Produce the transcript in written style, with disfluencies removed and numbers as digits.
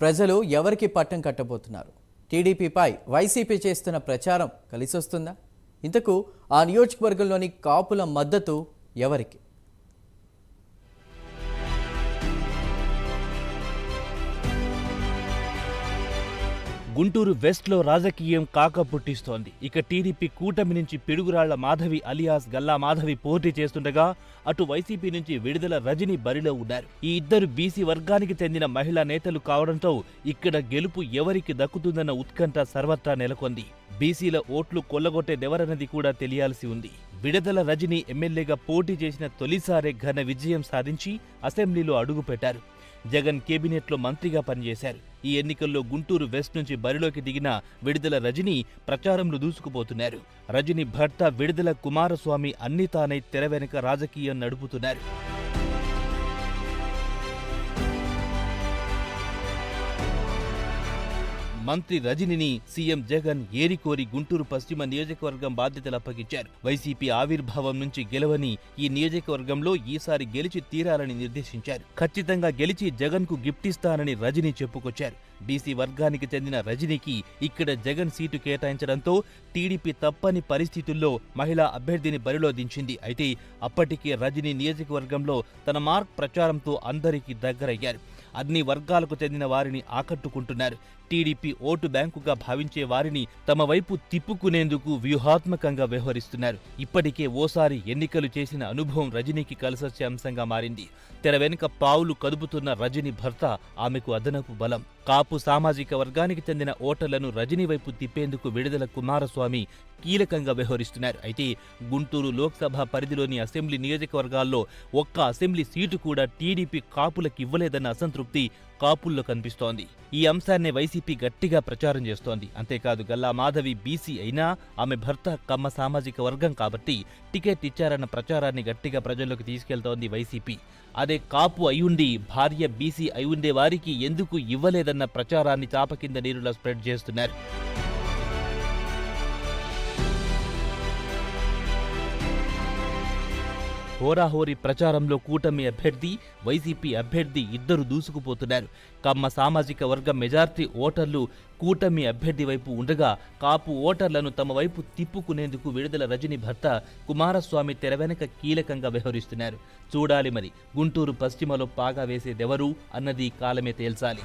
ప్రజలు ఎవరికి పట్టం కట్టబోతున్నారు? టీడీపీపై వైసీపీ చేస్తున్న ప్రచారం కలిసొస్తుందా? ఇంతకు ఆ నియోజకవర్గంలోని కాపుల మద్దతు ఎవరికి? గుంటూరు వెస్ట్లో రాజకీయం కాక పుట్టిస్తోంది. ఇక టీడీపీ కూటమి నుంచి పిడుగురాళ్ల మాధవి అలియాస్ గల్లా మాధవి పోటీ చేస్తుండగా అటు వైసీపీ నుంచి విడుదల రజని బరిలో ఉన్నారు. ఈ ఇద్దరు బీసీ వర్గానికి చెందిన మహిళా నేతలు కావడంతో ఇక్కడ గెలుపు ఎవరికి దక్కుతుందన్న ఉత్కంఠ సర్వత్రా నెలకొంది. బీసీల ఓట్లు కొల్లగొట్టేదెవరన్నది కూడా తెలియాల్సి ఉంది. విడుదల రజని ఎమ్మెల్యేగా పోటీ చేసిన తొలిసారే ఘన విజయం సాధించి అసెంబ్లీలో అడుగుపెట్టారు. జగన్ కేబినెట్లో మంత్రిగా పనిచేశారు. ఈ ఎన్నికల్లో గుంటూరు వెస్ట్ నుంచి బరిలోకి దిగిన విడుదల రజని ప్రచారంలో దూసుకుపోతున్నారు. రజని భర్త విడుదల కుమారస్వామి అన్ని తానై తెర వెనుక రాజకీయం నడుపుతున్నారు. మంత్రి రజనిని సీఎం జగన్ ఏరికోరి గుంటూరు పశ్చిమ నియోజకవర్గం బాధ్యతలు అప్పగించారు. వైసీపీ ఆవిర్భావం నుంచి గెలవని ఈ నియోజకవర్గంలో ఈసారి గెలిచి తీరాలని నిర్దేశించారు. ఖచ్చితంగా గెలిచి జగన్ కు గిఫ్ట్ ఇస్తానని రజని చెప్పుకొచ్చారు. బీసీ వర్గానికి చెందిన రజనీకి ఇక్కడ జగన్ సీటు కేటాయించడంతో టీడీపీ తప్పని పరిస్థితుల్లో మహిళా అభ్యర్థిని బరిలో దించింది. అయితే అప్పటికే రజని నియోజకవర్గంలో తన మార్క్ ప్రచారంతో అందరికీ దగ్గరయ్యారు. అన్ని వర్గాలకు చెందిన వారిని ఆకట్టుకుంటున్నారు. టీడీపీ ఓటు బ్యాంకుగా భావించే వారిని తమ వైపు తిప్పుకునేందుకు వ్యూహాత్మకంగా వ్యవహరిస్తున్నారు. ఇప్పటికే ఓసారి ఎన్నికలు చేసిన అనుభవం రజనీకి కలిసొచ్చే అంశంగా మారింది. తెర వెనుక పావులు కదుపుతున్న రజని భర్త ఆమెకు అదనపు బలం. కాపు సామాజిక వర్గానికి చెందిన ఓటర్లను రజని వైపు తిప్పేందుకు విడుదల కుమారస్వామి కీలకంగా వ్యవహరిస్తున్నారు. అయితే గుంటూరు లోక్సభ పరిధిలోని అసెంబ్లీ నియోజకవర్గాల్లో ఒక్క అసెంబ్లీ సీటు కూడా టీడీపీ కాపులకు ఇవ్వలేదన్న అసంతృప్తి కాపుల్లో కనిపిస్తోంది. ఈ అంశాన్నే వైసీపీ గట్టిగా ప్రచారం చేస్తోంది. అంతేకాదు గల్లా మాధవి బీసీ అయినా ఆమె భర్త కమ్మ సామాజిక వర్గం కాబట్టి టికెట్ ఇచ్చారన్న ప్రచారాన్ని గట్టిగా ప్రజల్లోకి తీసుకెళ్తోంది వైసీపీ. అదే కాపు అయ్యుండి భార్య బీసీ అయ్యుండే వారికి ఎందుకు ఇవ్వలేదన్న ప్రచారాన్ని చాప కింద నీరులా స్ప్రెడ్ చేస్తున్నారు. హోరాహోరీ ప్రచారంలో కూటమి అభ్యర్థి వైసీపీ అభ్యర్థి ఇద్దరు దూసుకుపోతున్నారు. కమ్మ సామాజిక వర్గం మెజార్టీ ఓటర్లు కూటమి అభ్యర్థి వైపు ఉండగా కాపు ఓటర్లను తమ వైపు తిప్పుకునేందుకు విడుదల రజని భర్త కుమారస్వామి తెర వెనక కీలకంగా వ్యవహరిస్తున్నారు. చూడాలి మరి గుంటూరు పశ్చిమలో పాగా వేసేదెవరు అన్నది కాలమే తేల్చాలి.